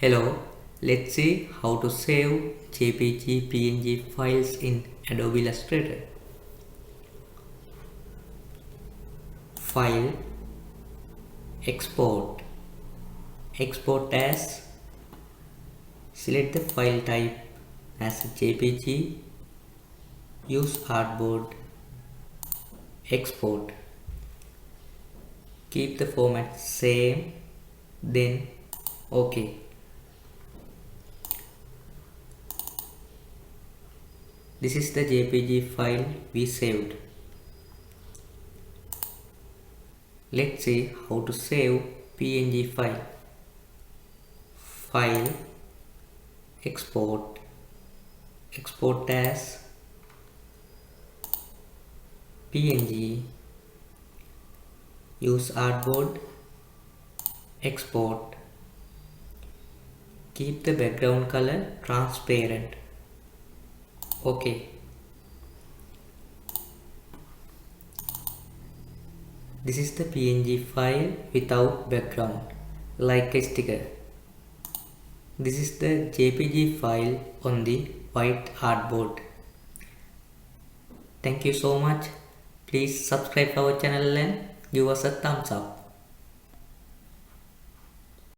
Hello, let's see how to save JPG PNG files in Adobe Illustrator. File, Export, Export as, select the file type as JPG, use artboard, export. Keep the format same, then OK. This is the JPG file we saved. Let's see how to save PNG file. File, Export, Export as, PNG, use artboard, export. Keep the background color transparent. OK. This is the PNG file without background, like a sticker. This is the JPG file on the white artboard. Thank you so much. Please subscribe our channel and give us a thumbs up.